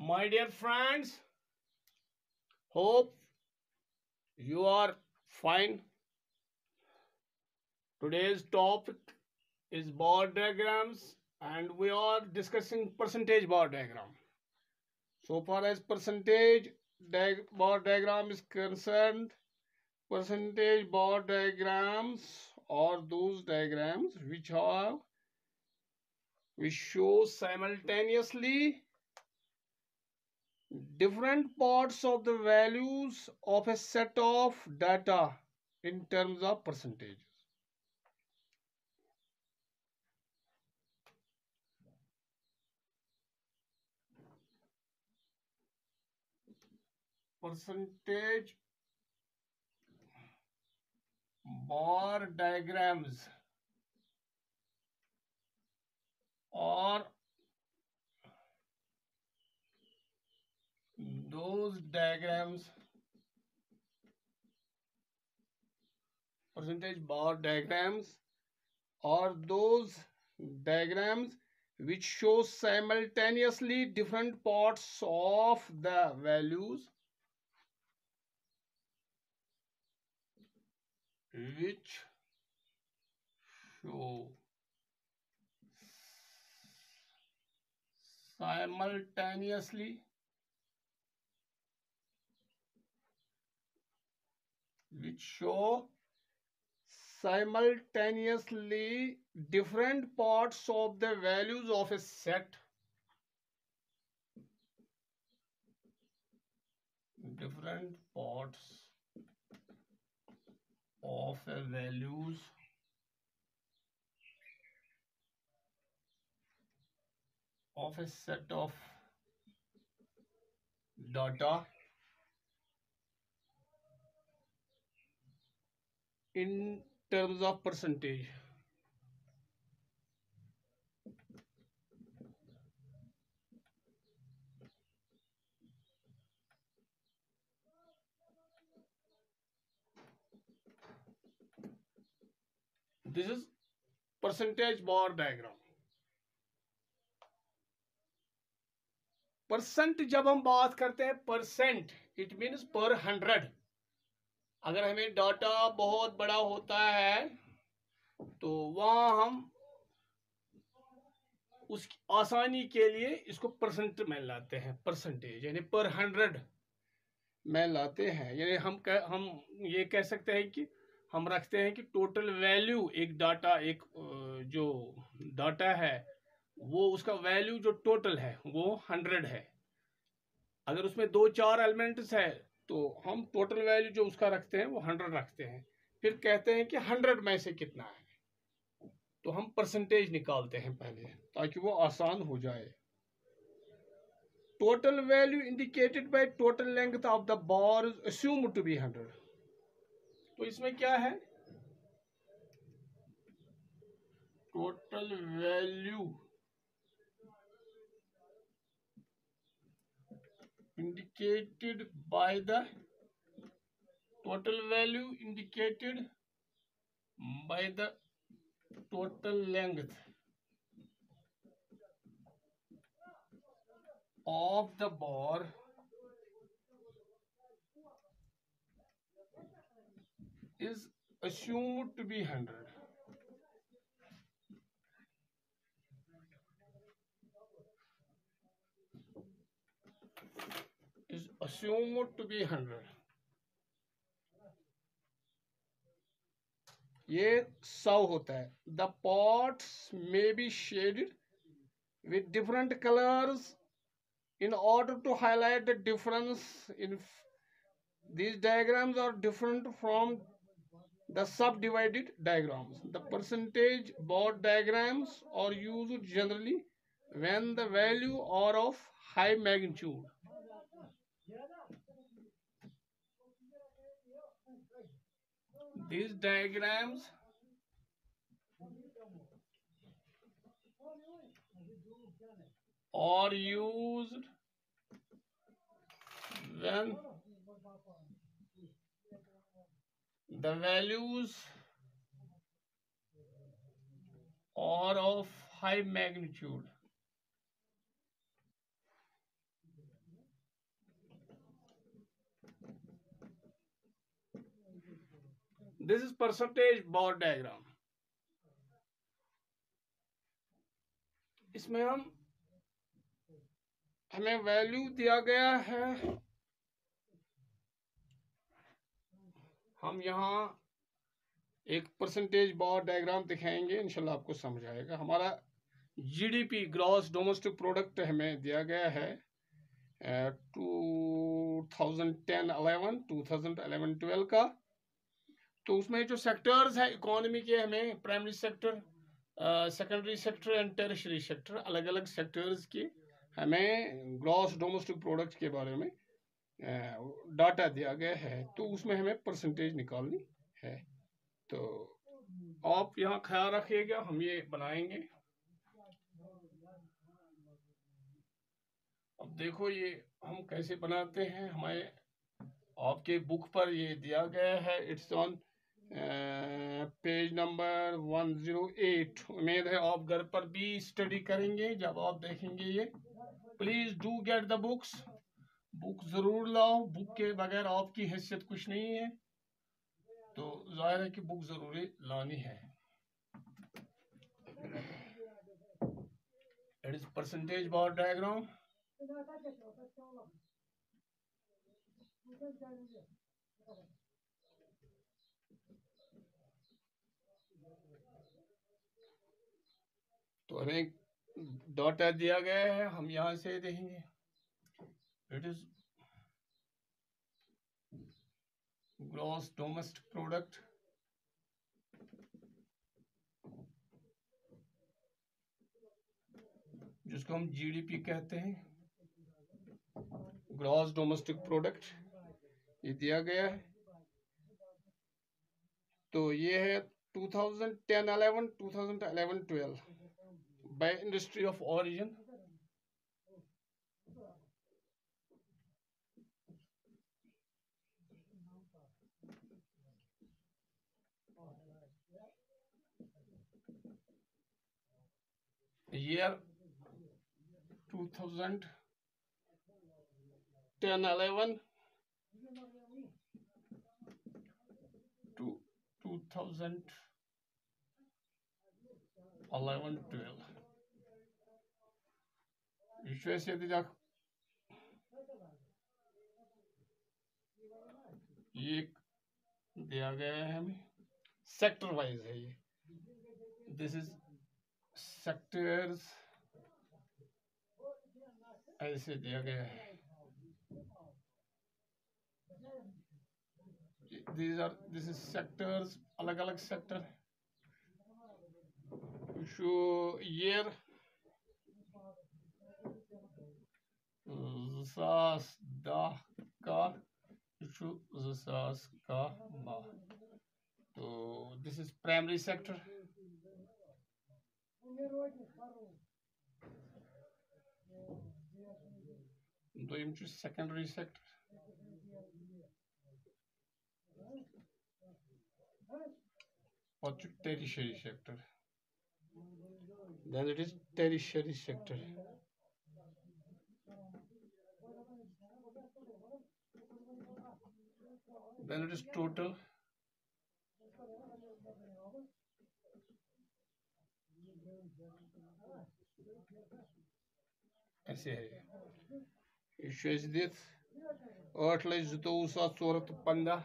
My dear friends, hope you are fine. Today's topic is bar diagrams and we are discussing percentage bar diagram. So far as bar diagram is concerned, percentage bar diagrams are those diagrams which show simultaneously different parts of the values of a set of data in terms of percentages. Percentage bar diagrams are those diagrams, percentage bar diagrams are those diagrams which show simultaneously different parts of the values which show simultaneously which show simultaneously different parts of the values of a set, different parts of a values of a set of data in terms of percentage. This is percentage bar diagram. Percent जब हम बात करते हैं percent, it means पर 100. अगर हमें data बहुत बड़ा होता है तो वहां हम उस आसानी के लिए इसको परसेंट में लाते हैं, परसेंटेज यानी पर 100 में लाते हैं. यानी हम ये कह सकते हैं कि हम रखते हैं कि टोटल वैल्यू एक डाटा, एक जो डाटा है वो उसका वैल्यू जो टोटल है वो 100 है. अगर उसमें 2-4 एलिमेंट्स है तो हम टोटल वैल्यू जो उसका रखते हैं वो 100 रखते हैं. फिर कहते हैं कि 100 में से कितना है, तो हम परसेंटेज निकालते हैं पहले ताकि वो आसान हो जाए. Total value indicated by total length of the bar is assumed to be 100. तो इसमें क्या है, total value indicated by the total length of the bar is assumed to be 100. Is assumed to be 100. ये 100 होता है. The parts may be shaded with different colors in order to highlight the difference in these diagrams are different from the subdivided diagrams. The percentage bar diagrams are used generally when the value are of high magnitude. These diagrams are used when the values are of high magnitude. This is percentage bar diagram. इसमें हमें value दिया गया है, हम यहाँ एक percentage बार diagram दिखाएंगे, इंशाल्लाह आपको समझ आएगा। हमारा जीडीपी ग्रॉस डोमेस्टिक प्रोडक्ट हमें दिया गया है 2010-11 2011-12 का। तो उसमें जो सेक्टर्स है इकोनॉमी के, हमें primary sector, secondary sector and tertiary sector, अलग अलग सेक्टर्स की हमें ग्रॉस डोमेस्टिक प्रोडक्ट के बारे में डाटा दिया गया है। तो उसमें हमें परसेंटेज निकालनी है। तो आप यहाँ ख्याल रखिएगा, हम ये बनाएंगे। अब देखो ये हम कैसे बनाते हैं, हमारे आपके बुक पर ये दिया गया है, इट्स ऑन पेज नंबर 108। उम्मीद है आप घर पर भी स्टडी करेंगे जब आप देखेंगे ये। Please do get the books, book जरूर लाओ, बुक के बगैर आपकी हैसियत कुछ नहीं है। तो जाहिर है कि बुक जरूरी लानी है। It is percentage bar diagram. तो हमें डाटा दिया गया है, हम यहां से देखेंगे। It is gross domestic product, जिसको हम जीडीपी कहते हैं, ग्रॉस डोमेस्टिक प्रोडक्ट, ये दिया गया है। तो ये है 2010-11 2011-12 by industry of origin. year 2010-11 to 2011-12 Vishwesh ये दिया गया है हमें, सेक्टर वाइज है ये। दिस इज सेक्टर्स, ऐसे दिया गया है। दिस इज सेक्टर्स, अलग अलग सेक्टर। शो ईयर 2010 का, 2000 का माह। तो दिस इज प्राइमरी सेक्टर। दोयम छु सेकेंडरी सेक्टर, और छु tertiary sector, then it is tertiary sector। then it is total, ऐसे है। ये शेष दित 8,22,415,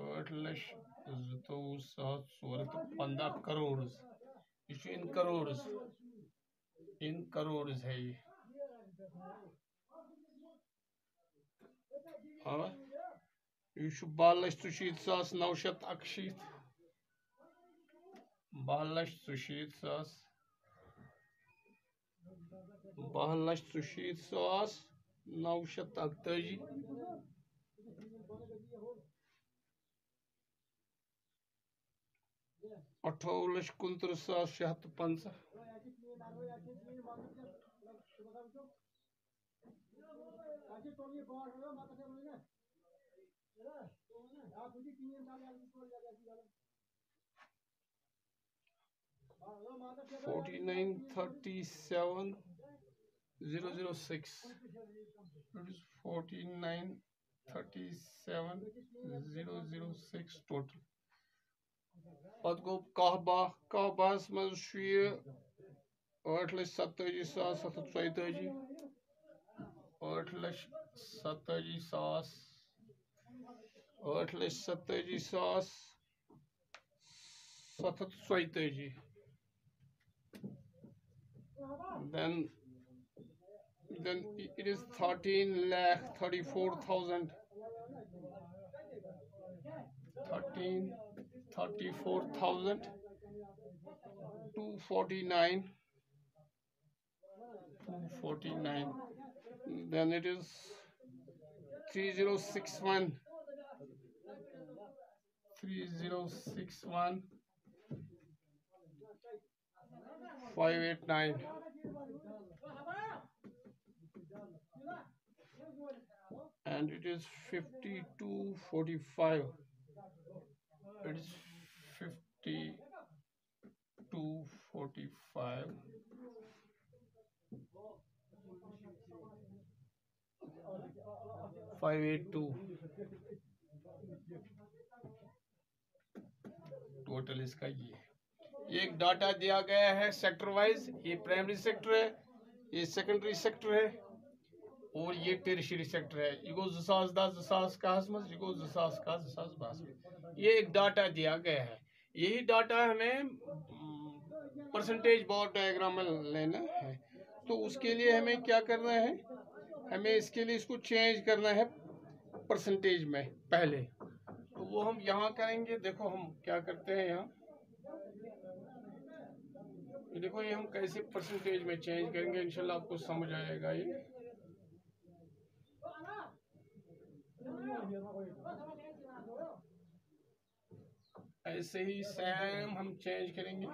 8,22,415 करोड़। इन करोड़, इन करोड़ है ये। हाँ, ये 12,47,961, 12,47,961, 28,29,650, 49,37,006, it is 49 37,006 टोटल पत गो कहबास मज 8,47,742 8,47,742 then it is 13,34,000 249 then it is 3061 589 and it is 5245 it is 5245 582 total इसका ये एक डाटा दिया गया है सेक्टर वाइज। ये प्राइमरी सेक्टर है, ये सेकेंडरी सेक्टर है और ये टेरिशरी सेक्टर है। ये गो 2010 मज, ये गो 2010 ये एक डाटा दिया गया है। यही डाटा हमें परसेंटेज बार डायग्राम में लेना है। तो उसके लिए हमें क्या करना है, हमें इसके लिए इसको चेंज करना है परसेंटेज में पहले। तो वो हम यहाँ करेंगे। देखो हम क्या करते हैं यहाँ, देखो ये हम कैसे परसेंटेज में चेंज करेंगे, इंशाल्लाह आपको समझ आएगा। ये ऐसे ही सेम हम चेंज करेंगे।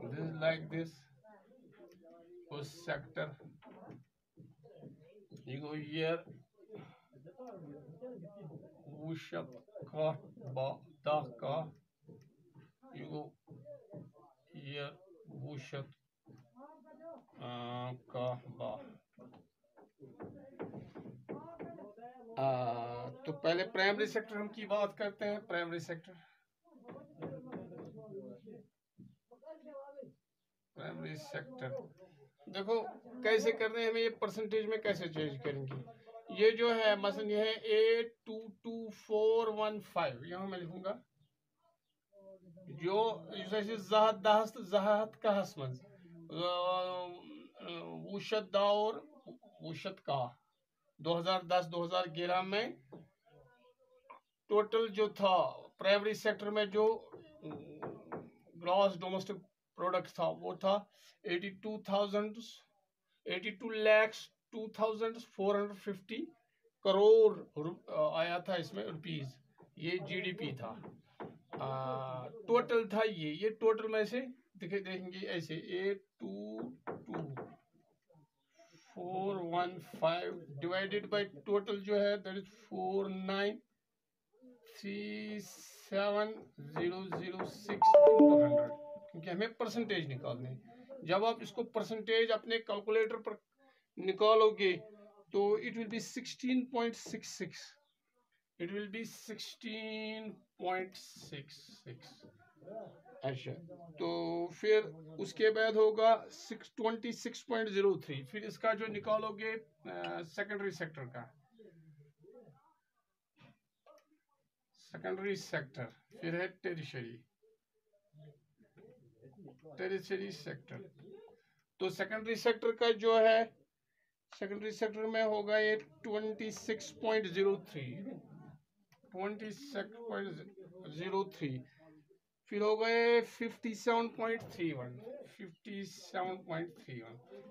This is like this. Post sector. You go here. Wushat ka ba da ka. You go here. Wushat ka ba. तो पहले प्राइमरी सेक्टर हम की बात करते हैं। प्राइमरी सेक्टर देखो कैसे करने हैं हमें, ये परसेंटेज में कैसे चेंज करेंगे। ये जो है मसलन ये है 8,2,2,4,1,5 यहाँ मैं लिखूंगा जो जहात कहस मज वुशत दा और वुशत का 2010-2011 में टोटल जो था प्राइमरी सेक्टर में जो ग्रॉस डोमेस्टिक प्रोडक्ट था वो था 82,2,450 करोड़ आया था इसमें रुपीज। ये जीडीपी था, टोटल था। ये टोटल में से देखेंगे ऐसे 8,2,2,4,1,5 डिवाइडेड बाय टोटल जो है दैट इज 49,37,006 into 100, क्योंकि हमें परसेंटेज निकालने हैं। जब आप इसको परसेंटेज अपने कैलकुलेटर पर निकालोगे तो it will be 16.66, it will be 16.66। अच्छा, तो फिर उसके बाद होगा 26.03। फिर इसका जो निकालोगे सेकेंडरी सेक्टर का, सेकेंडरी सेक्टर, फिर है टेरिशरी सेक्टर। तो सेकेंडरी सेक्टर का जो है, सेकेंडरी सेक्टर में होगा ये 26.03, फिर होगा ये 57.31।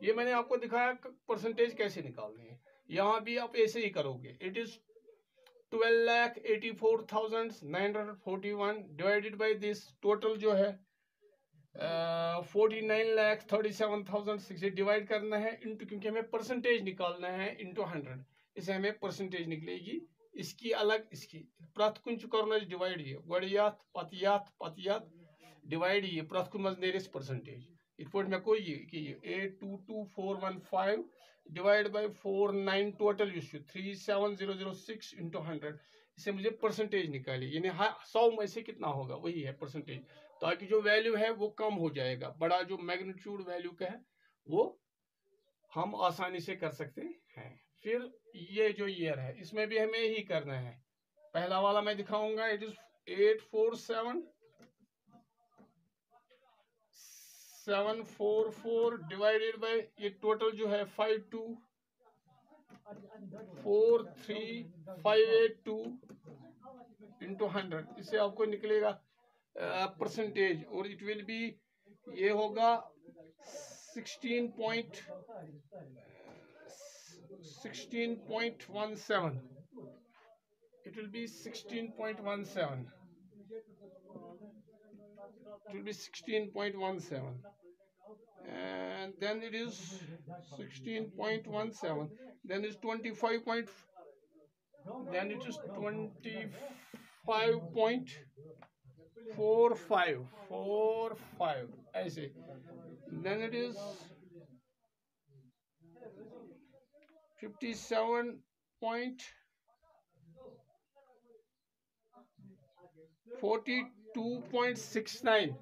ये मैंने आपको दिखाया परसेंटेज कैसे निकालनी है। यहाँ भी आप ऐसे ही करोगे। It is 12,84,941 divided by this total जो है 49,37,060 डिवाइड करना है इंटू, क्योंकि हमें परसेंटेज निकालना है इंटू 100। इसे हमें परसेंटेज निकलेगी इसकी अलग, इसकी प्रत कुछ करना डिवाइड ये गड़ियात पतियात डिवाइड ये प्रथ मज नेरिस परसेंटेज इत पे मे को ये 822415 डिवाइड बाय 49 टोटल 37006 इंटू 100 इससे मुझे परसेंटेज निकाली यानी 100 में से कितना होगा वही है परसेंटेज ताकि जो वैल्यू है वो कम हो जाएगा बड़ा जो मैग्नीट्यूड वैल्यू का है वो हम आसानी से कर सकते हैं। फिर ये जो ईयर है इसमें भी हमें यही करना है। पहला वाला मैं दिखाऊंगा इट इज 847,744 डिवाइडेड बाय ये टोटल जो है 5243,582 इंटू 100 इससे आपको निकलेगा परसेंटेज और इट विल बी ये होगा 16.17 it will be 16.17 it will be 16.17 and then it is 16.17 then is 25. Then it is 25.45 ऐसे then it is 57.42.69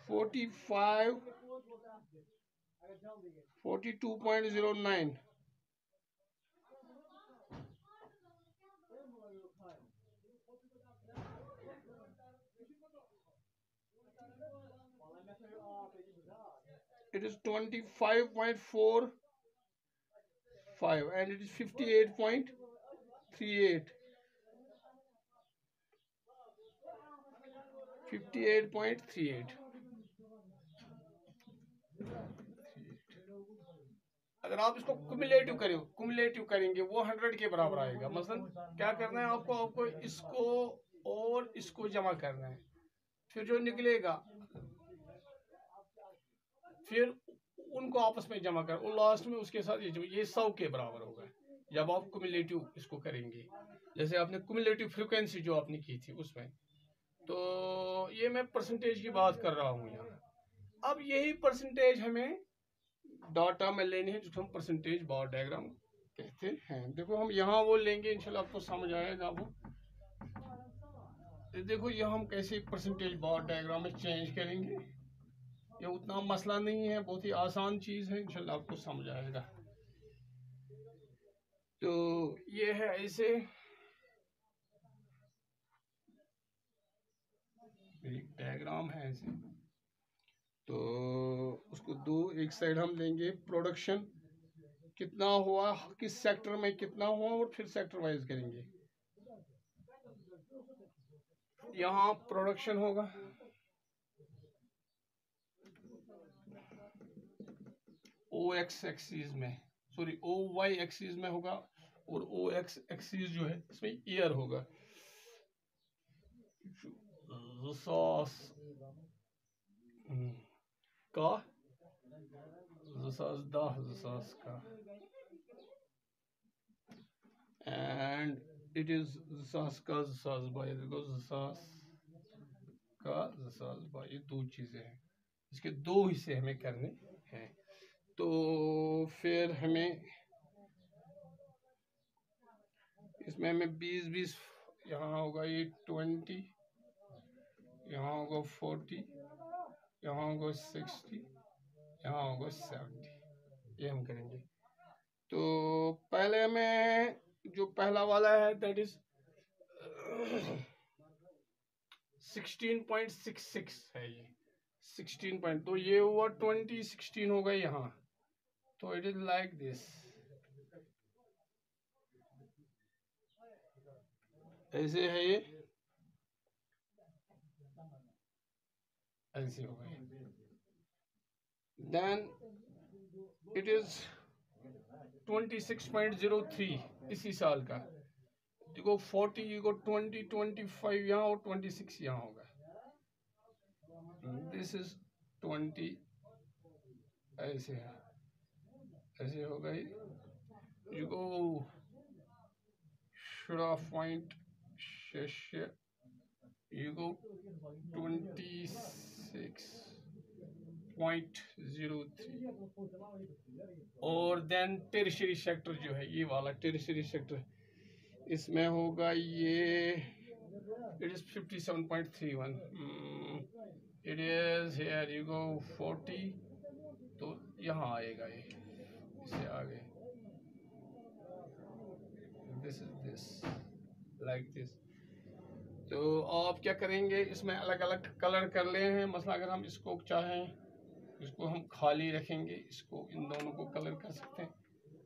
45 42.09 it is 25.45 and it is 58.38 58.38 अगर आप इसको कुमुलेटिव करेंगे वो 100 के बराबर आएगा। मसलन क्या करना है आपको इसको और इसको जमा करना है फिर जो निकलेगा फिर उनको आपस में जमा कर और लास्ट में उसके साथ ये 100 के बराबर होगा जब आप कुमुलेटिव इसको करेंगे जैसे आपने कुमुलेटिव फ्रीक्वेंसी जो आपने की थी उसमें। तो ये मैं परसेंटेज की बात कर रहा हूँ यहाँ। अब यही परसेंटेज हमें डाटा में लेनी है जिसको हम परसेंटेज बार डायग्राम कहते हैं। देखो हम यहाँ वो लेंगे इंशाल्लाह आपको समझ आएगा वो। देखो यहाँ हम कैसे परसेंटेज बार डायग्राम में चेंज करेंगे ये उतना मसला नहीं है बहुत ही आसान चीज़ है इंशाल्लाह आपको समझ आएगा। तो ये है ऐसे एक डायग्राम है ऐसे। तो उसको दो एक साइड हम लेंगे प्रोडक्शन कितना हुआ किस सेक्टर में कितना हुआ और फिर सेक्टर वाइज करेंगे। यहाँ प्रोडक्शन होगा ओ एक्स एक्सिस में सॉरी ओ वाई एक्सिस में होगा और ओ एक्स एक्सिस जो है इसमें ईयर होगा 2000 का 2010 का एंड इट इज 2000 का 2000 का ये दो चीजें हैं इसके दो हिस्से हमें करने हैं। तो फिर हमें इसमें हमें 20 यहाँ होगा ये 20 यहाँ होगा 40 यहाँ होगा 60 यहाँ होगा 70 ये हम करेंगे। तो पहले हमें जो पहला वाला है दैट इज 16.66 है ये 16 पॉइंट। तो ये हुआ 2016 होगा यहाँ। तो इट इज लाइक दिस ऐसे है ये ऐसे हो गए। देन इट इज 26.03 इसी साल का। देखो 40 को 20 25 यहाँ और 26 यहाँ होगा। दिस इज 20 ऐसे है, ऐसे हो गई। You go should have point शेष्य, you go 26.03 और देन टेरिशरी सेक्टर जो है, ये वाला टेरिशरी सेक्टर, इसमें होगा ये it is 57.31। It is here you go 40, तो यहाँ आएगा ये, इससे आगे this is this like this. तो आप क्या करेंगे, इसमें अलग अलग कलर कर ले हैं। मसला अगर हम इसको चाहें, इसको हम खाली रखेंगे, इसको इन दोनों को कलर कर सकते हैं,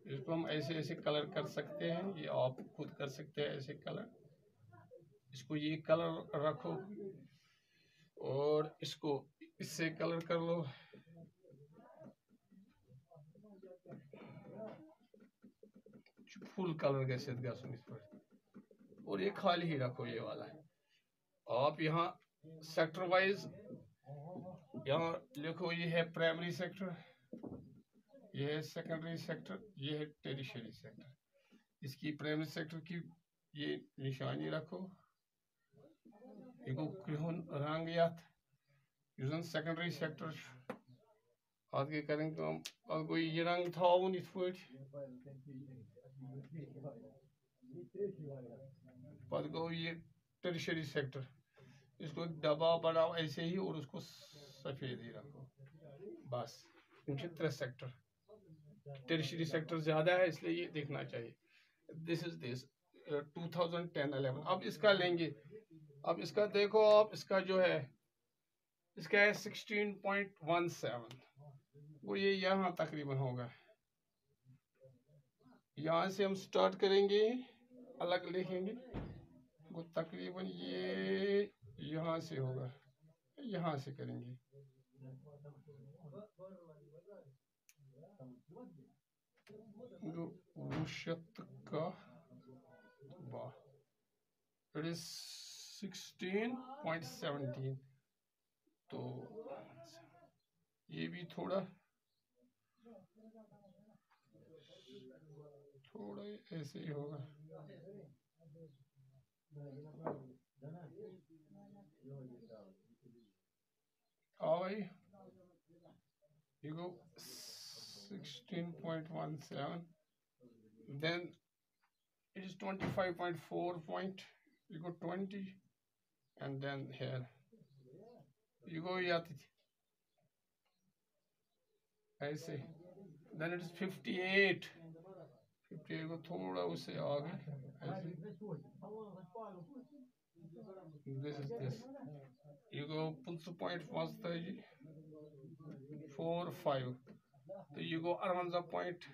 इसको हम ऐसे ऐसे कलर कर सकते हैं, ये आप खुद कर सकते हैं ऐसे कलर। इसको ये कलर रखो और इसको इससे कलर कर लो, फुल कलर कैसे इस पर, और ये खाली ही रखो ये वाला। आप यहाँ सेक्टर वाइज यहाँ लिखो, ये है प्राइमरी सेक्टर, ये है सेकेंडरी सेक्टर, ये है टेरिशरी सेक्टर। इसकी प्राइमरी सेक्टर की ये निशानी रखो, क्रिहुन रंग यात यूजन सेकेंडरी सेक्टर आगे करेंगे हम कोई ये रंग था इत पद गो ये टेरिशरी सेक्टर, इसको डब्बा बनाओ ऐसे ही और उसको सफेद ही रखो बस। इनके 3 सेक्टर, टेरिशरी सेक्टर ज्यादा है इसलिए ये देखना चाहिए। This is this 2010-11। अब इसका लेंगे, अब इसका देखो आप, इसका जो है इसका है 16.17, वो ये यहाँ तकरीबन होगा। यहाँ से हम स्टार्ट करेंगे, अलग लिखेंगे, वो तकरीबन ये यहाँ से होगा, यहाँ से करेंगे का इट इज 16.17। तो ये भी थोड़ा ऐसे ही होगा। भाई you go 16.17, then it is 25.4 point, you go 20, and then here you go ऐसे, then it is 58 को थोड़ा उससे आगे ऐसे, this is this, you go 45, तो you go around the point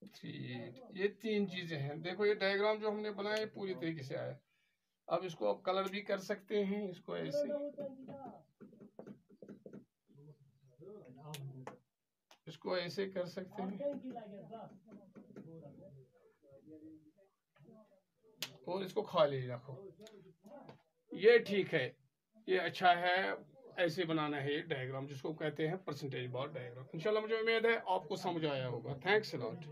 38। ये 3 चीजें हैं। देखो ये डायग्राम जो हमने बनाया है पूरी तरीके से आया। अब इसको आप कलर भी कर सकते हैं, इसको ऐसे, इसको ऐसे कर सकते हैं और इसको खाली रखो, ये ठीक है, ये अच्छा है। ऐसे बनाना है ये डायग्राम, जिसको कहते हैं परसेंटेज बार डायग्राम। इंशाल्लाह मुझे उम्मीद है आपको समझ आया होगा। Thanks a lot.